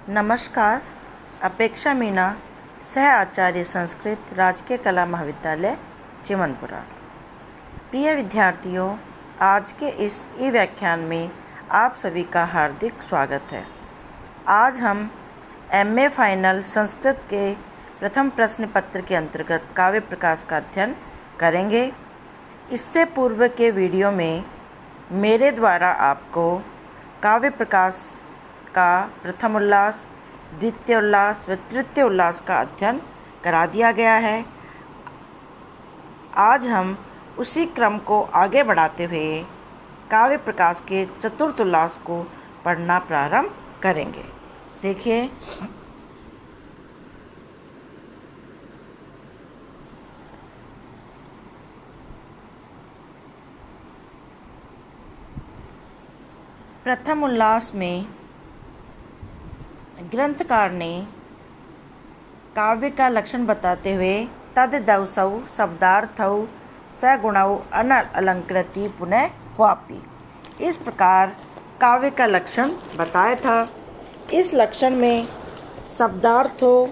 नमस्कार। अपेक्षा मीना, सह आचार्य संस्कृत, राजकीय कला महाविद्यालय चिमनपुरा। प्रिय विद्यार्थियों, आज के इस ई व्याख्यान में आप सभी का हार्दिक स्वागत है। आज हम एमए फाइनल संस्कृत के प्रथम प्रश्न पत्र के अंतर्गत काव्य प्रकाश का अध्ययन करेंगे। इससे पूर्व के वीडियो में मेरे द्वारा आपको काव्य प्रकाश का प्रथम उल्लास, द्वितीय उल्लास व तृतीय उल्लास का अध्ययन करा दिया गया है। आज हम उसी क्रम को आगे बढ़ाते हुए काव्य प्रकाश के चतुर्थ उल्लास को पढ़ना प्रारंभ करेंगे। देखिए, प्रथम उल्लास में ग्रंथकार ने काव्य का लक्षण बताते हुए तद्दौसौ शब्दार्थौ सगुणौ अनलंकृति पुनः क्वापि इस प्रकार काव्य का लक्षण बताया था। इस लक्षण में शब्दार्थ हो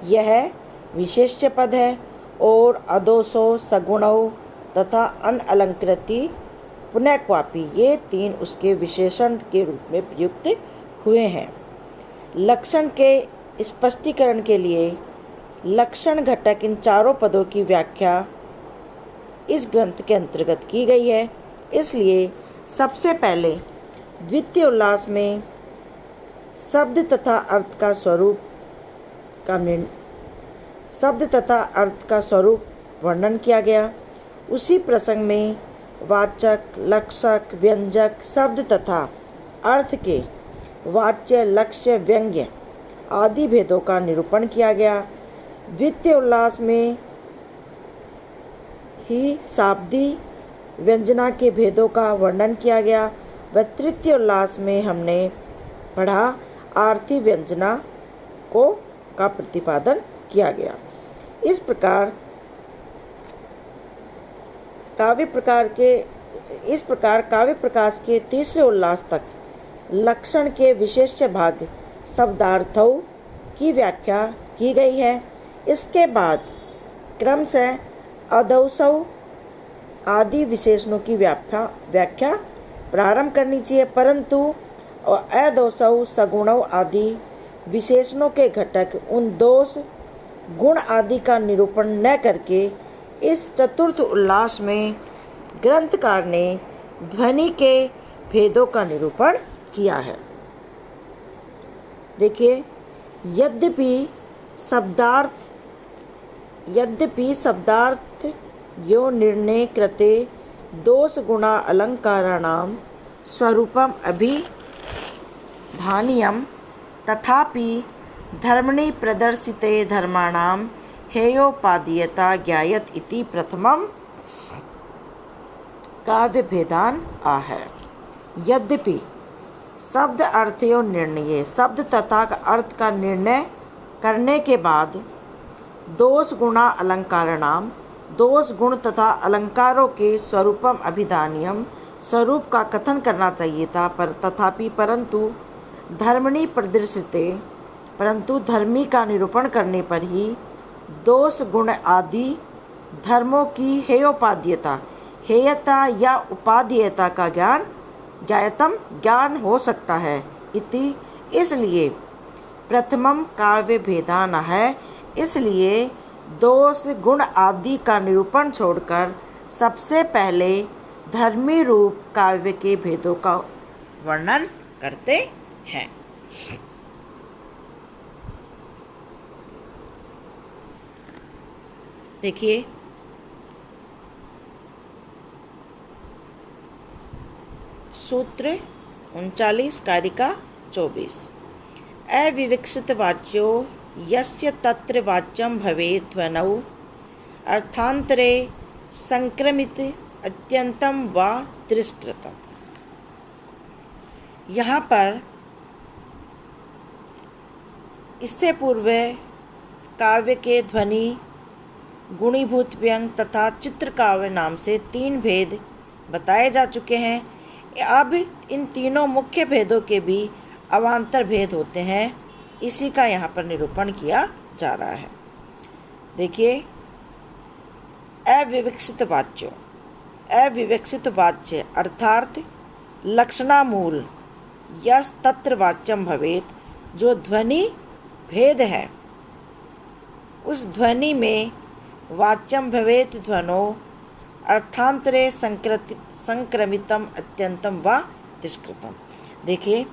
यह विशेष्य पद है और अदोषो सगुणौ तथा अनलंकृति पुनः क्वापि ये तीन उसके विशेषण के रूप में प्रयुक्त हुए हैं। लक्षण के स्पष्टीकरण के लिए लक्षण घटक इन चारों पदों की व्याख्या इस ग्रंथ के अंतर्गत की गई है। इसलिए सबसे पहले द्वितीय उल्लास में शब्द तथा अर्थ का स्वरूप वर्णन किया गया। उसी प्रसंग में वाचक, लक्षक, व्यंजक, शब्द तथा अर्थ के वाच्य, लक्ष्य, व्यंग्य आदि भेदों का निरूपण किया गया। द्वितीय उल्लास में ही शाब्दी व्यंजना के भेदों का वर्णन किया गया व तृतीय उल्लास में हमने पढ़ा आर्थी व्यंजना का प्रतिपादन किया गया। इस प्रकार काव्य प्रकाश के तीसरे उल्लास तक लक्षण के विशेष्य भाग शब्दार्थों की व्याख्या की गई है। इसके बाद क्रमशः अदौसौ आदि विशेषणों की व्याख्या प्रारंभ करनी चाहिए, परंतु अदोषौ सगुणौ आदि विशेषणों के घटक उन दोष गुण आदि का निरूपण न करके इस चतुर्थ उल्लास में ग्रंथकार ने ध्वनि के भेदों का निरूपण किया है। देखिए, यद्यपि शब्दार्थ यो निर्णय कृते दोष गुणा अलंकाराणाम स्वरूपम अभिधानीयम तथापि धर्मणि प्रदर्शिते धर्माणाम हेयोपादीयता ज्ञायत इति प्रथमम काव्य भेदान आह। यद्यपि शब्द अर्थयो निर्णय शब्द तथा अर्थ का निर्णय करने के बाद दोष गुणा अलंकाराणाम दोष गुण तथा अलंकारों के स्वरूपम अभिधानियम स्वरूप का कथन करना चाहिए था, परंतु धर्मणि प्रदर्शिते परंतु धर्मी का निरूपण करने पर ही दोष गुण आदि धर्मों की हेयता या उपादेयता का ज्ञान हो सकता है। इसलिए प्रथमम काव्य भेदान है। इसलिए दोष गुण आदि का निरूपण छोड़कर सबसे पहले धर्मी रूप काव्य के भेदों का वर्णन करते हैं। देखिए, सूत्र 39 कारिका 24 अविवक्षित वाच्यो यस्य तत्र वाच्यम भवेत् ध्वनौ अर्थांतरे संक्रमित अत्यंतम वा तिरस्कृतम। यहाँ पर इससे पूर्व काव्य के ध्वनि, गुणीभूत व्यंग तथा चित्रकाव्य नाम से 3 भेद बताए जा चुके हैं। अब इन तीनों मुख्य भेदों के भी अवान्तर भेद होते हैं। इसी का यहाँ पर निरूपण किया जा रहा है। देखिए, अविवक्षित वाच्य, अविवक्षित वाच्य अर्थात लक्षणामूल यस तत्र वाच्यम भवेत, जो ध्वनि भेद है उस ध्वनि में वाच्यम भवेत ध्वनो अर्थांतरे संक्रमितम अत्यंतम व तिष्कृतम। देखिए,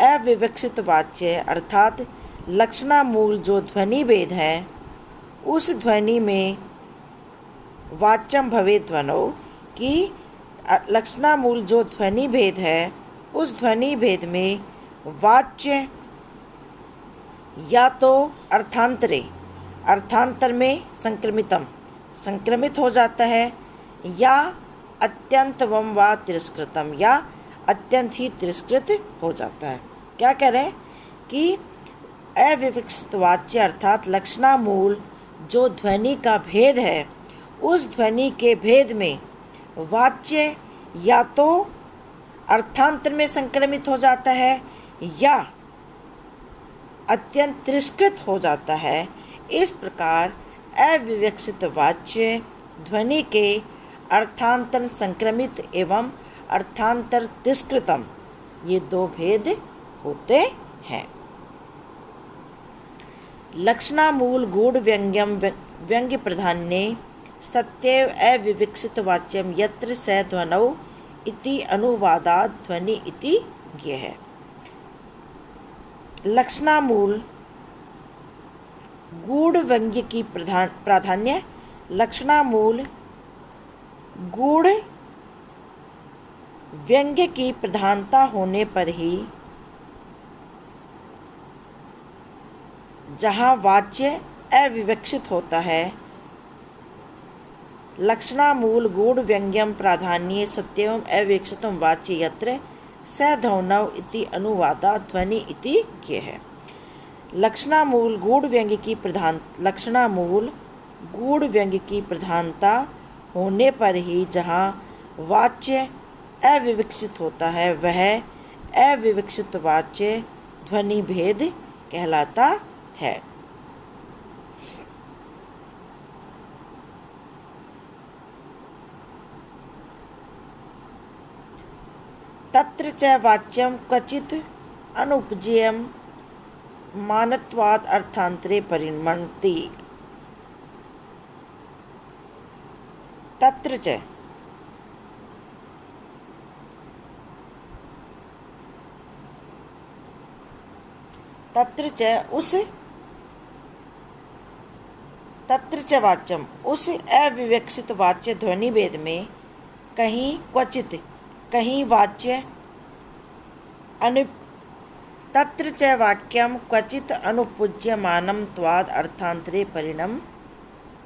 अविवक्षित वाच्य अर्थात लक्षणामूल जो ध्वनि भेद है उस ध्वनि में वाच्यम भवेत ध्वनो की लक्षणामूल जो ध्वनि भेद है उस ध्वनि भेद में वाच्य या तो अर्थांतरे, अर्थांतर में संक्रमित हो जाता है, या अत्यंतवम व तिरस्कृतम, या अत्यंत ही तिरस्कृत हो जाता है। क्या कह रहे हैं कि अविवक्षित वाच्य अर्थात लक्षणामूल जो ध्वनि का भेद है उस ध्वनि के भेद में वाच्य या तो अर्थांतर में संक्रमित हो जाता है या अत्यंत तिरस्कृत हो जाता है। इस प्रकार अविवक्षित वाच्य ध्वनि के अर्थांतर संक्रमित एवं अर्थांतर तिरस्कृतम, ये दो भेद होते हैं। लक्षणामूल गूढ़ व्यंग्यम व्यंग्य प्राधान्ये सत्येव अविवक्षित वाच्यम यत्र स ध्वनौ इति अनुवादात् ध्वनि इति ज्ञेय है। लक्षणामूल गूढ़ व्यंग्य की प्राधान्य, लक्षणामूल गूढ़ व्यंग्य की प्रधानता होने पर ही जहाँ वाच्य अविवक्षित होता है, लक्षणामूल गूढ़ व्यंग्यम प्राधान्ये सत्यम अविवक्षितम वाच्य यत्र स ध्वनौ इति अनुवादात् ध्वनि इति ज्ञेय है। लक्षणामूल गूढ़ व्यंग्य की प्रधानता होने पर ही जहाँ वाच्य अविवक्षित होता है वह अविवक्षित वाच्य ध्वनि भेद कहलाता है। तत्र च वाच्यम क्वचित् अनुपजेयम मानत्वात् अर्थांतरे परिणमति। तत्र च वाच्यम उस अविवक्षित वाच्य ध्वनि भेद में कहीं क्वचित, कहीं वाच्य तत्र च वाक्यम क्वचित अनुपूज्यमानं त्वाद अर्थांतरे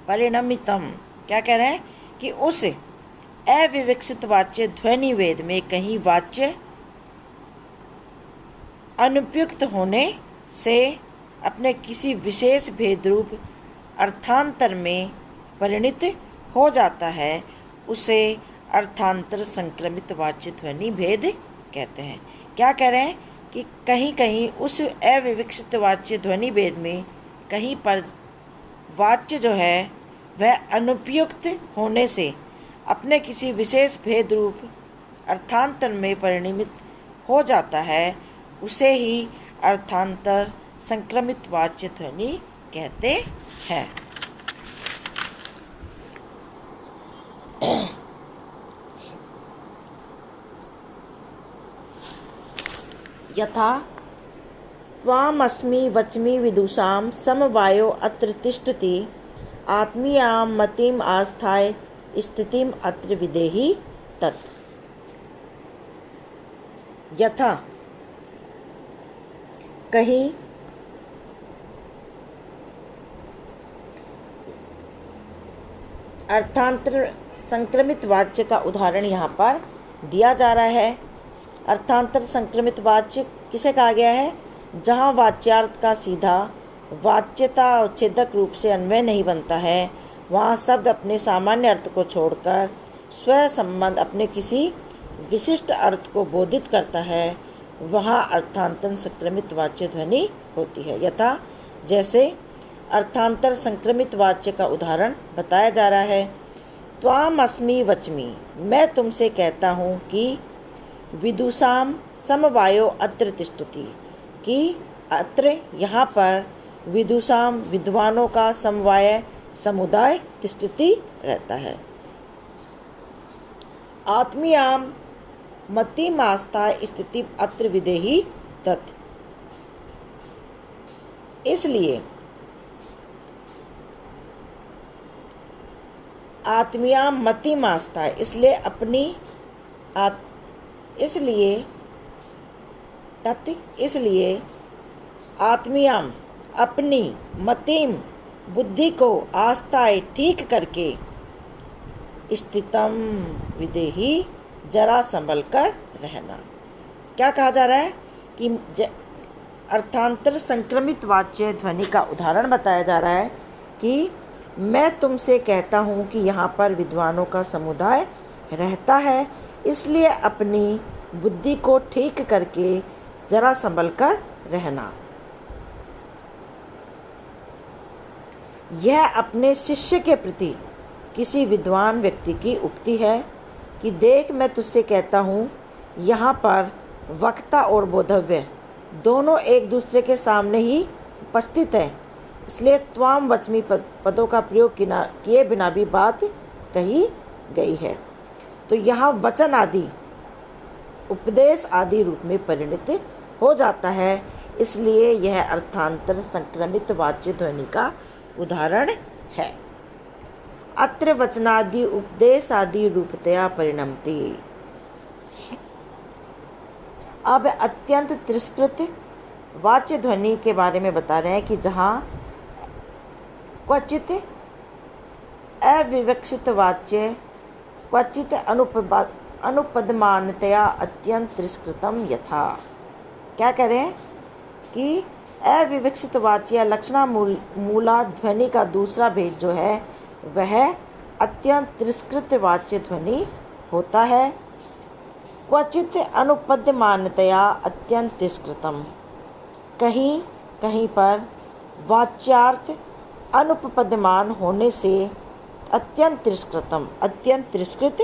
परिणमितम। क्या कह रहे हैं कि उस अविवक्षित वाच्य ध्वनि भेद में कहीं वाच्य अनुपयुक्त होने से अपने किसी विशेष भेद रूप अर्थांतर में परिणित हो जाता है, उसे अर्थांतर संक्रमित वाच्य ध्वनि भेद कहते हैं। क्या कह रहे हैं कि कहीं कहीं उस अविवक्षित वाच्य ध्वनि भेद में कहीं पर वाच्य जो है वह अनुपयुक्त होने से अपने किसी विशेष भेद रूप अर्थांतर में परिणमित हो जाता है, उसे ही अर्थांतर संक्रमित वाच्य ध्वनि कहते हैं। यथा त्वामस्मि वच्मि विदुषां समवायो अत्र तिष्ठति आत्मीयां मतिम आस्थाय स्थितिम अत्र विदेहि तत्। यथा कहीं अर्थांतर संक्रमित वाच्य का उदाहरण यहाँ पर दिया जा रहा है। अर्थांतर संक्रमित वाच्य किसे कहा गया है? जहाँ वाच्यार्थ का सीधा वाच्यता और छेदक रूप से अन्वय नहीं बनता है, वहाँ शब्द अपने सामान्य अर्थ को छोड़कर स्व संबंध अपने किसी विशिष्ट अर्थ को बोधित करता है, वहाँ अर्थांतर संक्रमित वाच्य ध्वनि होती है। यथा जैसे अर्थांतर संक्रमित वाच्य का उदाहरण बताया जा रहा है, त्वाम अस्मि वच्मि, मैं तुमसे कहता हूँ कि विदुषाम समवायो अत्र तिष्ठति, कि अत्र यहाँ पर विदुषाम विद्वानों का समवाय समुदाय तिष्ठति रहता है। आत्मीयाम मतिमास्ता स्थिति अत्र विदेही तत्, इसलिए आत्मीयाम मतिमास्ता, इसलिए अपनी इसलिए आत्मीयाम अपनी मतिम बुद्धि को आस्थाएं ठीक करके स्थितम विदेही जरा संभल कर रहना। क्या कहा जा रहा है कि अर्थांतर संक्रमित वाच्य ध्वनि का उदाहरण बताया जा रहा है कि मैं तुमसे कहता हूँ कि यहाँ पर विद्वानों का समुदाय रहता है, इसलिए अपनी बुद्धि को ठीक करके जरा संभल कर रहना। यह अपने शिष्य के प्रति किसी विद्वान व्यक्ति की उक्ति है कि देख, मैं तुझसे कहता हूँ यहाँ पर वक्ता और बोधव्य दोनों एक दूसरे के सामने ही उपस्थित हैं, इसलिए त्वाम वच्मि पदों का प्रयोग किए बिना भी बात कही गई है। तो यहाँ वचन आदि उपदेश आदि रूप में परिणत हो जाता है, इसलिए यह अर्थांतर संक्रमित वाच्य ध्वनि का उदाहरण है। अत्र वचनादि उपदेश आदि रूपतया परिणमति। अब अत्यंत तिरस्कृत वाच्य ध्वनि के बारे में बता रहे हैं कि जहाँ क्वचित अविवक्षित वाच्य क्वचित अनुपदमानतया अत्यंत तिरस्कृतम यथा। क्या कह रहे हैं कि अविवक्षित वाच्य या लक्षणा मूला ध्वनि का दूसरा भेद जो है वह अत्यंत तिरस्कृत वाच्य ध्वनि होता है। क्वचित अनुपद्यमानतया अत्यंत तिरस्कृतम, कहीं कहीं पर वाच्यार्थ अनुपपद्यमान होने से अत्यंत तिरस्कृतम, अत्यंत तिरस्कृत।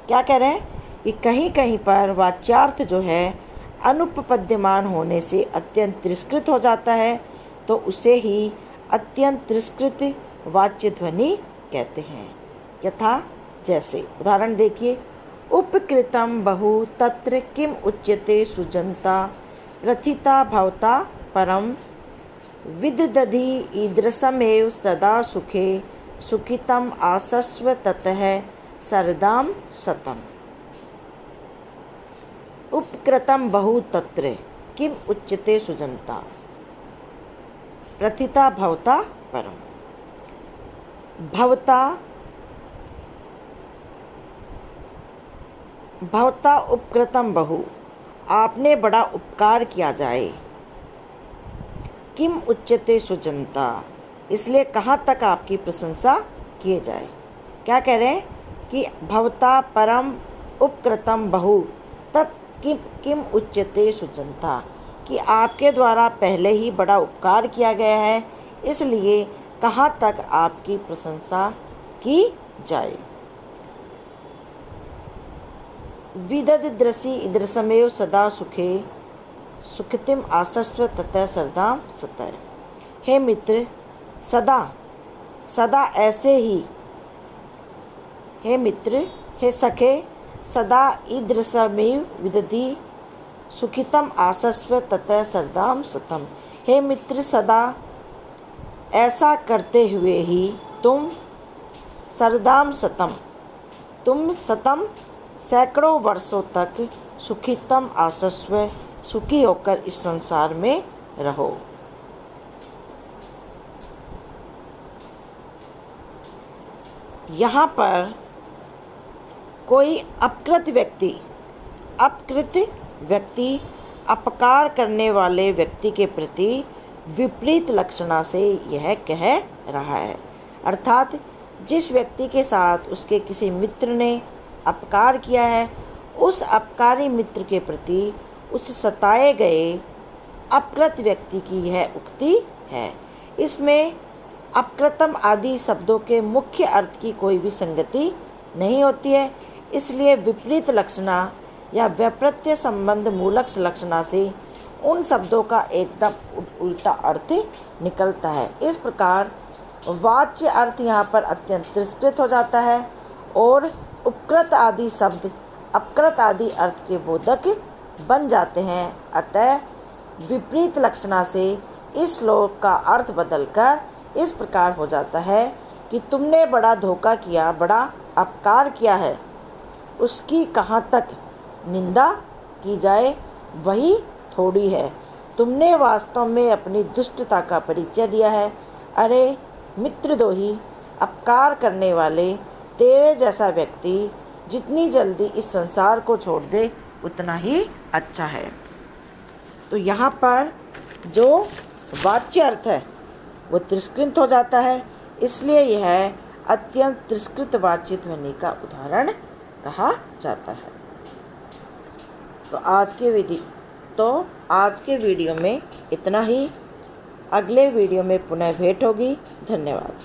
क्या कह रहे हैं कि कहीं कहीं पर वाच्यार्थ जो है अनुपपद्यमान होने से अत्यंत तिरस्कृत हो जाता है, तो उसे ही अत्यंत तिरस्कृत वाच्य ध्वनि कहते हैं। यथा जैसे उदाहरण देखिए, उपकृतम बहु तत्र किम उच्यते सुजंता रथिता भवता परम विदधि ईदृशमेव सदा सुखे सुखितम आसस्व ततः सरदाम सतम। उपकृतम बहु तत्र किम उच्यते सुजंता रथिता भवता परम। भवता उपकृतम बहु, आपने बड़ा उपकार किया जाए। किम उच्यते सुजंता, इसलिए कहाँ तक आपकी प्रशंसा किए जाए। क्या कह रहे हैं कि भवता परम उपकृतम बहु तत् किम उच्यते सुजंता, कि आपके द्वारा पहले ही बड़ा उपकार किया गया है, इसलिए कहाँ तक आपकी प्रशंसा की जाए। विदधि ईदृशमेव सदा सुखे सुखितिम आसस्व ततः सरदाम सतः। हे मित्र, सदा सदा ऐसे ही, हे मित्र, हे सखे, सदा ईदृशमेव विदधि सुखितम आसस्व ततः सरदाम सतम। हे मित्र, सदा ऐसा करते हुए ही तुम सरदाम सतम, तुम सतम सैकड़ों वर्षों तक सुखितम आसस्व सुखी होकर इस संसार में रहो। यहाँ पर कोई अपकृत व्यक्ति अपकार करने वाले व्यक्ति के प्रति विपरीत लक्षणा से यह कह रहा है, अर्थात जिस व्यक्ति के साथ उसके किसी मित्र ने अपकार किया है, उस अपकारी मित्र के प्रति उस सताए गए अपकृत व्यक्ति की यह उक्ति है। इसमें अपकृतम आदि शब्दों के मुख्य अर्थ की कोई भी संगति नहीं होती है, इसलिए विपरीत लक्षणा या वैपरीत्य संबंध मूलक लक्षणा से उन शब्दों का एकदम उल्टा अर्थ निकलता है। इस प्रकार वाच्य अर्थ यहाँ पर अत्यंत तिरस्कृत हो जाता है और उपकृत आदि शब्द अपकृत आदि अर्थ के बोधक बन जाते हैं। अतः विपरीत लक्षणा से इस श्लोक का अर्थ बदलकर इस प्रकार हो जाता है कि तुमने बड़ा धोखा किया, बड़ा अपकार किया है, उसकी कहाँ तक निंदा की जाए वही थोड़ी है। तुमने वास्तव में अपनी दुष्टता का परिचय दिया है। अरे मित्रद्रोही, अपकार करने वाले, तेरे जैसा व्यक्ति जितनी जल्दी इस संसार को छोड़ दे उतना ही अच्छा है। तो यहाँ पर जो वाच्य अर्थ है वो तिरस्कृत हो जाता है, इसलिए यह अत्यंत तिरस्कृत वाच्य ध्वनि का उदाहरण कहा जाता है। तो आज के वीडियो में इतना ही। अगले वीडियो में पुनः भेंट होगी। धन्यवाद।